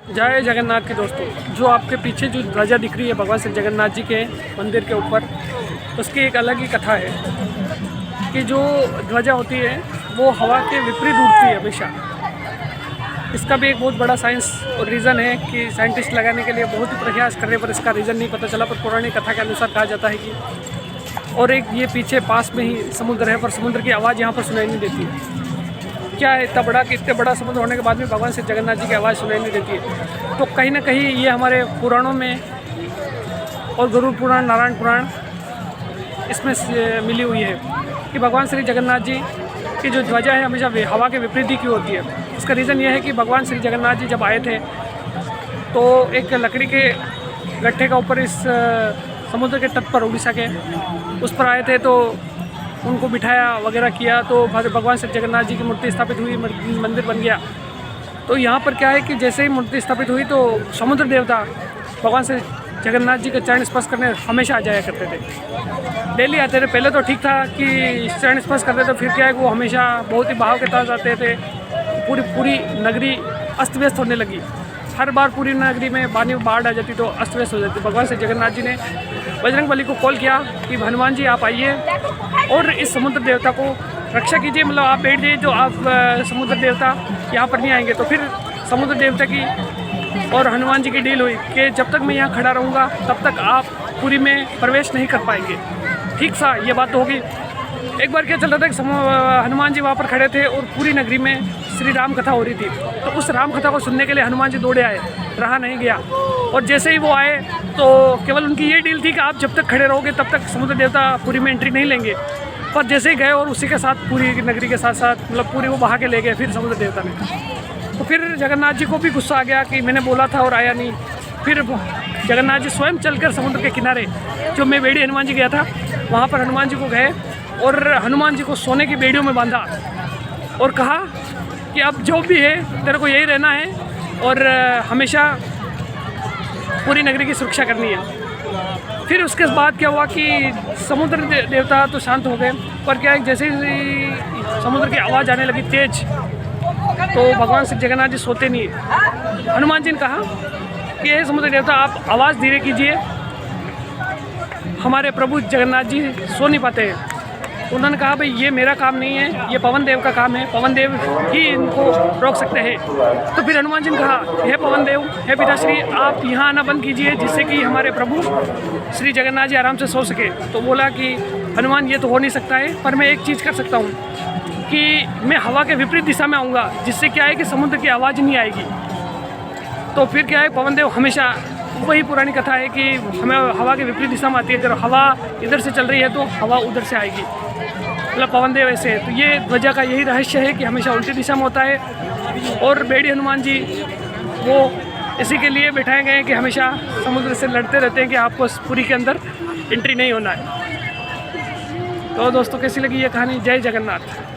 जय जगन्नाथ के दोस्तों, जो आपके पीछे जो ध्वजा दिख रही है भगवान श्री जगन्नाथ जी के मंदिर के ऊपर, उसकी एक अलग ही कथा है कि जो ध्वजा होती है वो हवा के विपरीत उड़ती है हमेशा। इसका भी एक बहुत बड़ा साइंस और रीज़न है कि साइंटिस्ट लगाने के लिए बहुत ही प्रयास करने पर इसका रीज़न नहीं पता चला, पर पौराणिक कथा के अनुसार कहा जाता है कि और एक ये पीछे पास में ही समुद्र है, पर समुद्र की आवाज़ यहाँ पर सुनाई नहीं देती। क्या है इतना बड़ा कि इतने बड़ा समुद्र होने के बाद भी भगवान श्री जगन्नाथ जी की आवाज़ सुनाई नहीं देती है। तो कहीं ना कहीं ये हमारे पुराणों में और गरुड़ पुराण, नारायण पुराण इसमें मिली हुई है कि भगवान श्री जगन्नाथ जी की जो ध्वजा है हमेशा हवा के विपरीत ही क्यों होती है। इसका रीज़न ये है कि भगवान श्री जगन्नाथ जी जब आए थे तो एक लकड़ी के गट्ठे का ऊपर इस समुद्र के तट पर, उड़ीसा के उस पर आए थे, तो उनको बिठाया वगैरह किया, तो भगवान श्री जगन्नाथ जी की मूर्ति स्थापित हुई, मंदिर बन गया। तो यहाँ पर क्या है कि जैसे ही मूर्ति स्थापित हुई तो समुद्र देवता भगवान श्री जगन्नाथ जी के चरण स्पर्श करने हमेशा आ जाया करते थे, डेली आते थे। पहले तो ठीक था कि चरण स्पर्श करते थे, फिर क्या है कि वो हमेशा बहुत ही भाव के साथ आते थे। पूरी नगरी अस्त व्यस्त होने लगी। हर बार पूरी नगरी में पानी बाढ़ आ जाती तो अस्त व्यस्त हो जाती। भगवान श्री जगन्नाथ जी ने बजरंगबली को कॉल किया कि हनुमान जी आप आइए और इस समुद्र देवता को रक्षा कीजिए, मतलब आप बैठ जाइए, तो आप समुद्र देवता यहाँ पर नहीं आएंगे। तो फिर समुद्र देवता की और हनुमान जी की डील हुई कि जब तक मैं यहाँ खड़ा रहूँगा तब तक आप पुरी में प्रवेश नहीं कर पाएंगे। ठीक सा ये बात तो होगी। एक बार क्या चल रहा था कि हनुमान जी वहाँ पर खड़े थे और पूरी नगरी में श्री राम कथा हो रही थी। तो उस राम कथा को सुनने के लिए हनुमान जी दौड़े आए, रहा नहीं गया। और जैसे ही वो आए तो केवल उनकी ये डील थी कि आप जब तक खड़े रहोगे तब तक समुद्र देवता पुरी में एंट्री नहीं लेंगे। पर जैसे ही गए और उसी के साथ पूरी नगरी के साथ साथ मतलब पूरी वो बहा के ले गए फिर समुद्र देवता ने। तो फिर जगन्नाथ जी को भी गुस्सा आ गया कि मैंने बोला था और आया नहीं। फिर जगन्नाथ जी स्वयं चलकर समुद्र के किनारे, जो मैं बेड़ी हनुमान जी गया था वहाँ पर हनुमान जी को गए और हनुमान जी को सोने की बेड़ियों में बांधा और कहा कि अब जो भी है तेरे को यही रहना है और हमेशा पूरी नगरी की सुरक्षा करनी है। फिर उसके बाद क्या हुआ कि समुद्र देवता तो शांत हो गए, पर क्या है जैसे ही समुद्र की आवाज़ आने लगी तेज, तो भगवान श्री जगन्नाथ जी सोते नहीं। हनुमान जी ने कहा कि हे समुद्र देवता आप आवाज़ धीरे कीजिए, हमारे प्रभु जगन्नाथ जी सो नहीं पाते हैं। उन्होंने कहा भाई ये मेरा काम नहीं है, ये पवन देव का काम है, पवन देव ही इनको रोक सकते हैं। तो फिर हनुमान जी ने कहा हे पवन देव, हे पिताश्री आप यहाँ आना बंद कीजिए जिससे कि हमारे प्रभु श्री जगन्नाथ जी आराम से सो सके। तो बोला कि हनुमान ये तो हो नहीं सकता है, पर मैं एक चीज़ कर सकता हूँ कि मैं हवा के विपरीत दिशा में आऊँगा, जिससे क्या है कि समुद्र की आवाज़ नहीं आएगी। तो फिर क्या है पवन देव हमेशा, वही पुरानी कथा है कि हमें हवा के विपरीत दिशा में आती है। अगर हवा इधर से चल रही है तो हवा उधर से आएगी, मतलब पवन देव ऐसे है। तो ये ध्वजा का यही रहस्य है कि हमेशा उल्टी दिशा में होता है। और बेड़ी हनुमान जी वो इसी के लिए बिठाए गए हैं कि हमेशा समुद्र से लड़ते रहते हैं कि आपको पुरी के अंदर एंट्री नहीं होना है। तो दोस्तों कैसी लगी ये कहानी? जय जगन्नाथ।